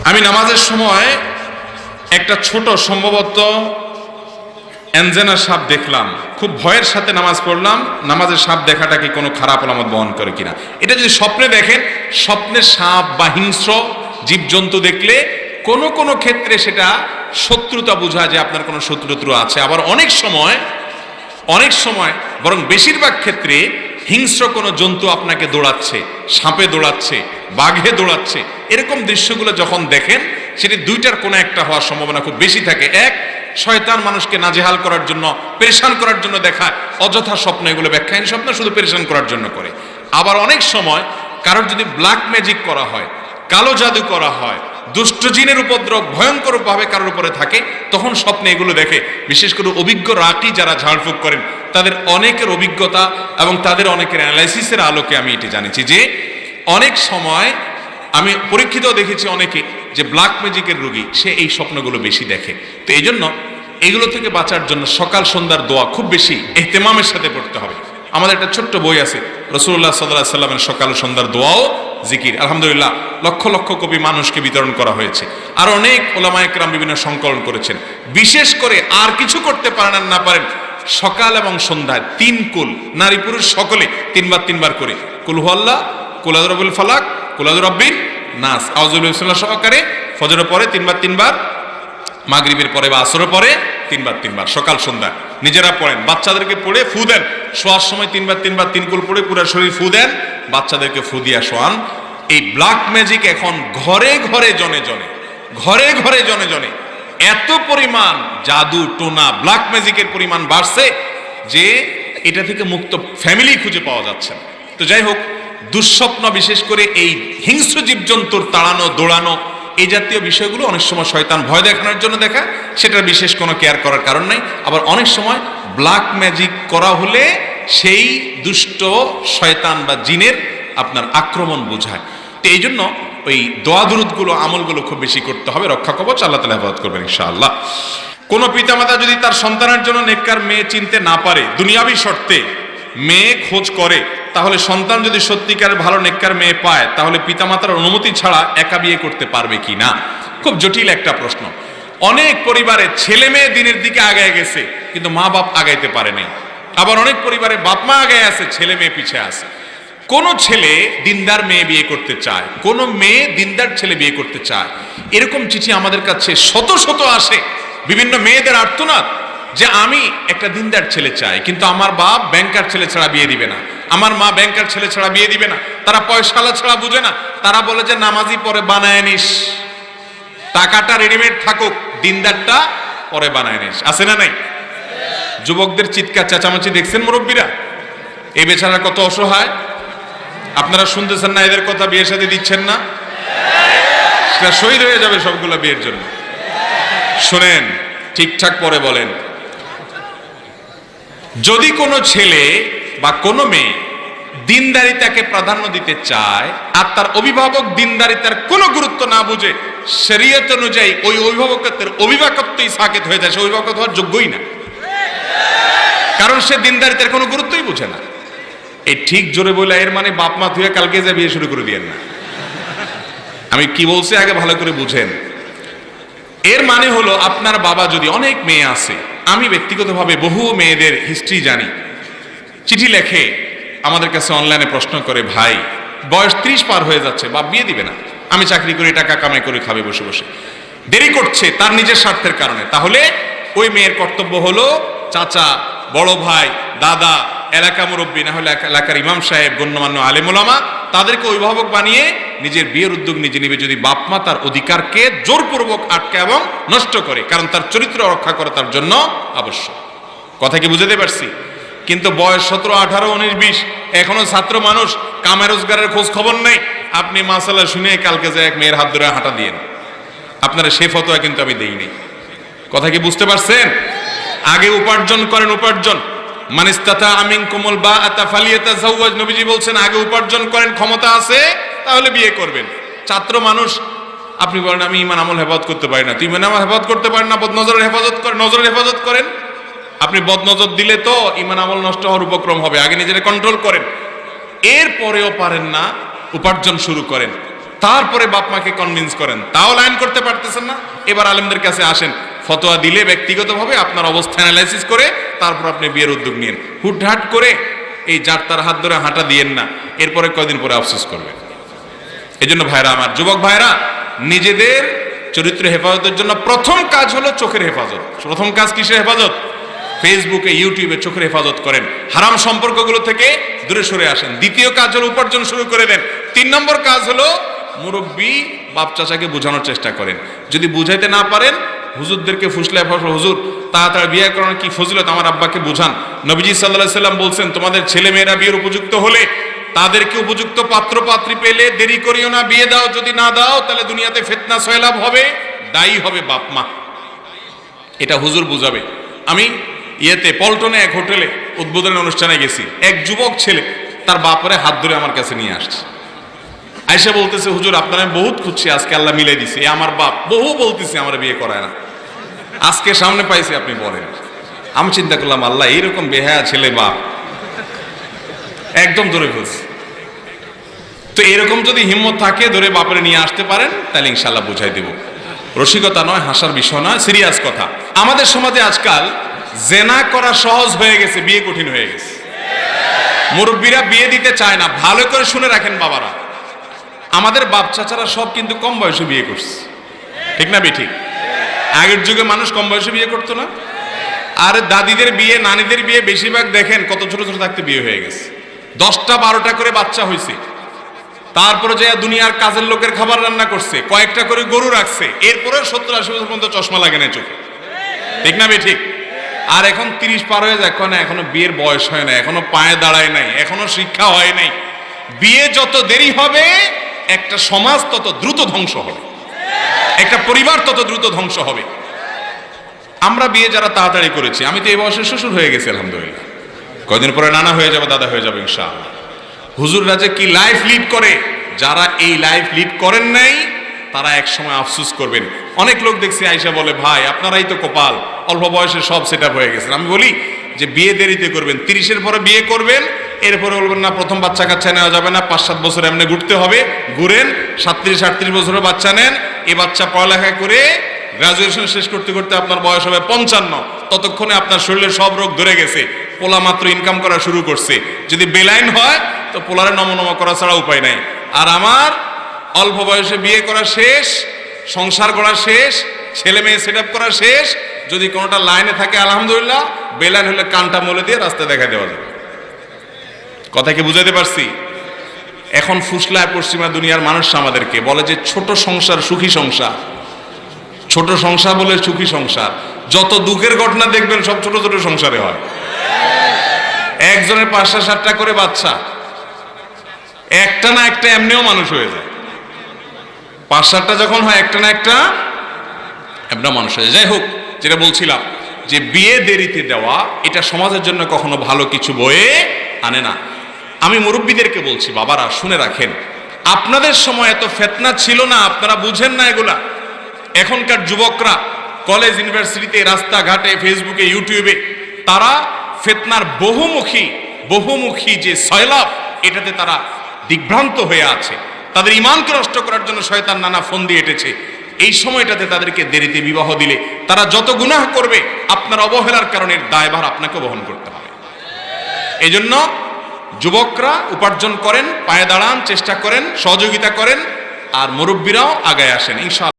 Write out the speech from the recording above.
আমি নামাজের সময় একটা ছোট সম্ভবত অ্যাঞ্জেনা সাপ দেখলাম, খুব ভয়ের সাথে নামাজ পড়লাম। নামাজের সাপ দেখাটা কি কোনো খারাপ আলামত বহন করে কিনা? এটা যদি স্বপ্নে দেখেন, স্বপ্নে সাপ বা হিংস্র জীবজন্তু দেখলে কোনো কোনো ক্ষেত্রে সেটা শত্রুতা বোঝায় যে আপনার কোনো শত্রুত্র আছে। আবার অনেক সময় বরং বেশিরভাগ ক্ষেত্রে হিংস্র কোনো জন্তু আপনাকে দৌড়াচ্ছে, সাপে দৌড়াচ্ছে, বাঘে দৌড়াচ্ছে, এরকম দৃশ্যগুলো যখন দেখেন সেটি দুইটার কোনো একটা হওয়ার সম্ভাবনা খুব বেশি থাকে। এক, শয়তান মানুষকে নাজেহাল করার জন্য, পেরেশান করার জন্য দেখায় অযথা স্বপ্ন, এগুলো ব্যাখ্যাহীন স্বপ্ন, শুধু পেরেশান করার জন্য করে। আবার অনেক সময় কারোর যদি ব্ল্যাক ম্যাজিক করা হয়, কালো জাদু করা হয়, দুষ্ট জিনের উপদ্রব ভয়ঙ্কর ভাবে কারোর উপরে থাকে, তখন স্বপ্নে এগুলো দেখে। বিশেষ করে অভিজ্ঞ রাটি যারা ঝাড়ফুঁক করেন, তাদের অনেকের অভিজ্ঞতা এবং তাদের অনেকের অ্যানালাইসিসের আলোকে আমি এটি জানিছি যে অনেক সময় আমি পরীক্ষিত দেখেছি অনেকে যে ব্ল্যাক ম্যাজিকের রোগী, সে এই স্বপ্নগুলো বেশি দেখে। তো এই জন্য এগুলো থেকে বাঁচার জন্য সকাল সন্ধ্যার দোয়া খুব বেশি ইহতেমামের সাথে পড়তে হবে। আমাদের একটা ছোট্ট বই আছে, রাসূলুল্লাহ সাল্লাল্লাহু আলাইহি সাল্লামের সকাল সন্ধ্যার দোয়াও জিকির, আলহামদুলিল্লাহ লক্ষ লক্ষ কপি মানুষকে বিতরণ করা হয়েছে। আর অনেক ওলামায়ে কেরাম বিভিন্ন সংকলন করেছেন। বিশেষ করে আর কিছু করতে পারেন আর না পারেন, সকাল এবং সন্ধ্যায় 3 কুল, নারী পুরুষ সকলে 3বার করে কুল হুয়াল্লাহ, কুল আউযু বিল ফালাক, কুল আউযু বিরাব্বিন নাস, আউযু বিল্লাহি সহকারে ফজরের পরে 3বার, মাগরিবের পরে বা আসরের পরে 3বার সকাল সন্ধ্যা নিজেরা পড়েন। বাচ্চাদেরকে পড়ে ফু দেন, শোয়ার সময় 3বার 3 কুল পড়ে পুরো শরীর ফু দেন, বাচ্চাদেরকে ফু দিয়া শোয়ান। এই ব্ল্যাক ম্যাজিক এখন ঘরে ঘরে জনে এত পরিমাণ জাদু টোনা ব্ল্যাক ম্যাজিকের পরিমাণ বাড়ছে যে এটা থেকে মুক্ত ফ্যামিলি খুঁজে পাওয়া যাচ্ছে না। তো যাই হোক, দুঃস্বপ্ন, বিশেষ করে এই হিংস্র জীবজন্তুর তাড়ানো দৌড়ানো, এই জাতীয় বিষয়গুলো অনেক সময় শয়তান ভয় দেখানোর জন্য দেখায়, সেটার বিশেষ কোনো কেয়ার করার কারণ নাই। আবার অনেক সময় ব্ল্যাক ম্যাজিক করা হলে সেই দুষ্ট শয়তান বা জিনের আপনার আক্রমণ বোঝায়। তো এই জন্য ওই দোয়া দুরুদগুলো, আমলগুলো খুব বেশি করতে হবে। রক্ষা কবচ আল্লাহ তাআলা হেফাজত করবেন ইনশাআল্লাহ। কোনো পিতামাতা যদি তার সন্তানের জন্য নেককার মেয়ে চিনতে না পারে, দুনিয়াবি শর্তে মেয়ে খোঁজ করে, তাহলে সন্তান যদি সত্যিকারের ভালো নেককার মেয়ে পায়, তাহলে পিতামাতার অনুমতি ছাড়া একা বিয়ে করতে পারবে কি না? খুব জটিল একটা প্রশ্ন। অনেক পরিবারে ছেলে মেয়ে দিনের দিকে আগায় গেছে, কিন্তু মা বাপ আগাইতে পারে নাই। আবার অনেক পরিবারে বাপ মা আগায় আছে, ছেলে মেয়ে পিছে আছে। কোন ছেলে দিনদার মেয়ে বিয়ে করতে চায়, কোন মেয়ে দিনদার ছেলে বিয়ে করতে চায়, এরকম চিঠি আমাদের কাছে শত শত আসে। বিভিন্ন মেয়েদের আর্তনাদ যে আমি একটা দিনদার ছেলে চাই, কিন্তু আমার বাপ ব্যাংকার ছেলে ছাড়া বিয়ে দিবে না, আমার মা ব্যাংকার ছেলে ছাড়া বিয়ে দিবে না, তারা পয়সালা ছাড়া বুঝে না, তারা বলে যে নামাজি পরে বানায় নিস, টাকাটা রেডিমেড থাকুক, দিনদারটা পরে বানায় নিস। আছে না নাই? যুবকদের চিৎকার চেঁচামেচি দেখছেন মুরব্বীরা? এই বেচারা কত অসহায়, আপনারা শুনতেছেন না এদের কথা? বিয়ের সাথে দিচ্ছেন না, সেটা শহীদ হয়ে যাবে সবগুলো বিয়ের জন্য। শোনেন, ঠিকঠাক পরে বলেন। যদি কোনো ছেলে বা কোনো মেয়ে দিনদারিতাকে প্রাধান্য দিতে চায় আর তার অভিভাবক দিনদারিতার কোনো গুরুত্ব না বুঝে, শরীয়ত অনুযায়ী ওই অভিভাবকত্বের অভিভাবকত্বই সাকিত হয়ে যায়, সে অভিভাবক হওয়ার যোগ্যই না, কারণ সে দিনদারিতার কোনো গুরুত্বই বুঝে না। এই ঠিক জোরে বলে এর মানে বাপ মা ধুয়ে কালকে যা বিয়ে শুরু করে দিয়েন না। আমি কি বলছি আগে ভালো করে বুঝেন। এর মানে হলো আপনার বাবা যদি, অনেক মেয়ে আছে, আমি ব্যক্তিগতভাবে বহু মেয়েদের হিস্ট্রি জানি, চিঠি লেখে আমাদের কাছে, অনলাইনে প্রশ্ন করে, ভাই বয়স 30 পার হয়ে যাচ্ছে, বাপ বিয়ে দিবে না, আমি চাকরি করে টাকা কামাই করে খাবে বসে বসে, দেরি করছে তার নিজের স্বার্থের কারণে। তাহলে ওই মেয়ের কর্তব্য হলো চাচা, বড় ভাই, দাদা, এলাকা মুরব্বী, না হলে এলাকার ইমাম সাহেব, গণ্যমান্য আলেম ওলামা, তাদেরকে অভিভাবক বানিয়ে নিজের বিয়ের উদ্যোগ নিজে নিবে, যদি বাপ মা তার অধিকারকে জোরপূর্বক আটকে এবং নষ্ট করে, কারণ তার চরিত্র রক্ষা করা তার জন্য আবশ্যক। কথা কি বুঝতে পারছি? কিন্তু বয়স 17, 18, 19, 20, এখনো ছাত্র মানুষ, কামে রোজগারের খোঁজ খবর নেই, আপনি মাসালা শুনে কালকে যে এক মেয়ের হাত ধরে হাঁটা দিয়েন, আপনারা সে ফতোয়া কিন্তু আমি দেইনি। কথা কি বুঝতে পারছেন? আগে উপার্জন করেন, উপার্জন। মানিস্তাতা আমিনকুমুল বাআতা ফালিয়াতাযাওয়াজ, নবীজি বলছেন আগে উপার্জন করেন, ক্ষমতা আছে তাহলে বিয়ে করবেন। ছাত্র মানুষ, আপনি বলেন আমি ঈমান আমল হেফাজত করতে পারি না, তুই ঈমান আমল হেফাজত করতে পারেন না, বদনজরের হেফাজত করেন, নজরের হেফাজত করেন। আপনি বদনজর দিলে তো ঈমান আমল নষ্ট হওয়ার উপক্রম হবে, আগে নিজেকে কন্ট্রোল করেন। এরপরেও পারেন না, উপার্জন শুরু করেন। তারপরে বাপ মাকে কনভিন্স করেন, তাও লাইন করতে পারতেছেন না, এবার আলেমদের কাছে আসেন, ফতোয়া দিলে ব্যক্তিগতভাবে আপনার অবস্থা অ্যানালাইসিস করে তারপর আপনি বিয়ের উদ্যোগ নিন। হুটহাট করে এই যার তার হাত ধরে হাঁটা দিয়েন না, এরপরে কয়দিন পরে আফসোস করবেন। এই জন্য ভাইরা আমার, যুবক ভাইরা, নিজেদের চরিত্র হেফাজতের জন্য প্রথম কাজ হলো চোখের হেফাজত। প্রথম কাজ কিসের হেফাজত? ফেসবুকে, ইউটিউবে চোখের হেফাজত করেন, হারাম সম্পর্কগুলো থেকে দূরে সরে আসেন। দ্বিতীয় কাজ হলো উপার্জন শুরু করে দেন। 3 নম্বর কাজ হলো মুরব্বী বাপ চাচাকে বোঝানোর চেষ্টা করেন। যদি বুঝাইতে না পারেন, হুজুরদেরকে ফুসলায় হুজুর তাড়াতাড়ি বিয়ে করানোর কি ফজিলত, আমার আব্বাকে বোঝান। নবীজি সাল্লাল্লাহু আলাইহি সাল্লাম বলছেন, তোমাদের ছেলে মেয়েরা বিয়ের উপযুক্ত হলে তাদেরকে উপযুক্ত পাত্র পাত্রী পেলে দেরি করিও না, বিয়ে দাও। যদি না দাও তাহলে দুনিয়াতে ফিতনা সয়লাব হবে, দায়ী হবে বাপ মা। এটা হুজুর বুঝাবে। আমি পল্টনে এক হোটেলে উদ্বোধনী অনুষ্ঠানে গেছি, এক যুবক ছেলে তার বাপরে হাত ধরে আমার কাছে নিয়ে আসছে। আয়েশা বলতেছে, হুজুর আপনার আমি বহুত খুঁজছি, আজকে আল্লাহ মিলাই দিছে। আমার বাপ বহু বলতেছে আমার বিয়ে করায় না, আজকে সামনে পাইছি, আপনি বলেন। আমি চিন্তা করলাম, আল্লাহ এইরকম বেহায়া ছেলে বাপ একদম ধরে ফেলছে। তো এরকম যদি হিম্মত থাকে ধরে বাপরে নিয়ে আসতে পারেন, তাহলে ইনশাল্লাহ বুঝাই দেব। রসিকতা নয়, হাসার বিষয় নয়, সিরিয়াস কথা। আমাদের সমাজে আজকাল জেনা করা সহজ হয়ে গেছে, বিয়ে কঠিন হয়ে গেছে। মুরব্বীরা বিয়ে দিতে চায় না। ভালো করে শুনে রাখেন বাবারা, আমাদের বাপ চাচারা সব কিন্তু কম বয়সে বিয়ে করছে, ঠিক না বেঠিক? আগের যুগে মানুষ কম বয়সে বিয়ে করতো না। আর দাদিদের বিয়ে, নানিদের বিয়ে বেশিরভাগ দেখেন কত ছোট ছোট থাকতে বিয়ে হয়ে গেছে, 10টা 12টা করে বাচ্চা হয়েছে। তারপরে যে দুনিয়ার কাজের লোকের খাবার রান্না করছে, কয়েকটা করে গরু রাখছে, এরপরে 70-80 বছর পর্যন্ত চশমা লাগে না চোখে, ঠিক না বেঠিক? আর এখন 30 পার হয়ে যায়, এখনো বিয়ের বয়স হয় না, এখনো পায়ে দাঁড়ায় নাই, এখনো শিক্ষা হয় নাই। বিয়ে যত দেরি হবে একটা সমাজ তত দ্রুত ধ্বংস হবে, একটা পরিবার তত দ্রুত ধ্বংস হবে। আমরা বিয়ে যারা তাড়াতাড়ি করেছি, আমি তো এই বয়সে শ্বশুর হয়ে গেছি আলহামদুলিল্লাহ, কয়দিন পরে নানা হয়ে যাবে, দাদা হয়ে যাবে ইনশাআল্লাহ। হুজুররা যে কি লাইফ লিড করে, যারা এই লাইফ লিড করেন নাই তারা এক সময় আফসোস করবেন। অনেক লোক দেখছি আয়েশা বলে, ভাই আপনারাই তো কপাল, অল্প বয়সে সব সেট আপ হয়ে গেছে। আমি বলি যে বিয়ে দেরিতে করবেন, 30-এর পরে বিয়ে করবেন, এরপরে বলবেন না প্রথম বাচ্চা কাচ্চা নেওয়া যাবে না, 5-7 বছর এমনি ঘুরতে হবে, ঘুরেন, 37-38 বছরের বাচ্চা নেন। এই বাচ্চা পড়ালেখা করে গ্রাজুয়েশন শেষ করতে করতে আপনার বয়স হবে 55, ততক্ষণে আপনার শরীরের সব রোগ ধরে গেছে, পোলা মাত্র ইনকাম করা শুরু করছে। যদি বেলাইন হয় তো পোলারে নমনম করা ছাড়া উপায় নাই। আর আমার অল্প বয়সে বিয়ে করা শেষ, সংসার করা শেষ, ছেলে মেয়ে সেট আপ করা শেষ। যদি কোনোটা লাইনে থাকে আলহামদুলিল্লাহ, বেলাইন হলে কানটা মলে দিয়ে রাস্তা দেখা দেওয়া যাবে। কথা কি বুঝাতে পারছি? এখন ফুসলায় পশ্চিমা দুনিয়ার মানুষ আমাদেরকে বলে যে ছোট সংসার সুখী সংসার, ছোট সংসার বলে সুখী সংসার। যত দুঃখের ঘটনা দেখবেন সব ছোট ছোট সংসারে হয়। একজনের 5-7টা করে বাচ্চা, একটা না একটা এমনিও মানুষ হয়ে যায়। 5-7টা যখন হয়, একটা না একটা এমনি মানুষ হয়ে যায়। যাই হোক, যেটা বলছিলাম যে বিয়ে দেরিতে দেওয়া এটা সমাজের জন্য কখনো ভালো কিছু বয়ে আনে না। আমি মুরব্বীদেরকে বলছি, বাবারা শুনে রাখেন, আপনাদের সময় এত ফিতনা ছিল না, আপনারা বুঝেন না এগুলা। এখনকার যুবকরা কলেজ ইউনিভার্সিটিতে, রাস্তাঘাটে, ফেসবুকে, ইউটিউবে তারা ফিতনার বহুমুখী যে সয়লাব, এটাতে তারা দিগ্ভ্রান্ত হয়ে আছে। তাদের ঈমানকে নষ্ট করার জন্য শয়তান নানা ফোন দিয়ে এটেছে। এই সময়টাতে তাদেরকে দেরিতে বিবাহ দিলে তারা যত গুনাহ করবে, আপনার অবহেলার কারণে দায়ভার আপনাকে বহন করতে হবে। এই জন্য যুবকরা উপার্জন করেন, পায়ে দাঁড়ান, চেষ্টা করেন, সহযোগিতা করেন, আর মুরব্বীরাও আগায় আসেন ইনশাআল্লাহ।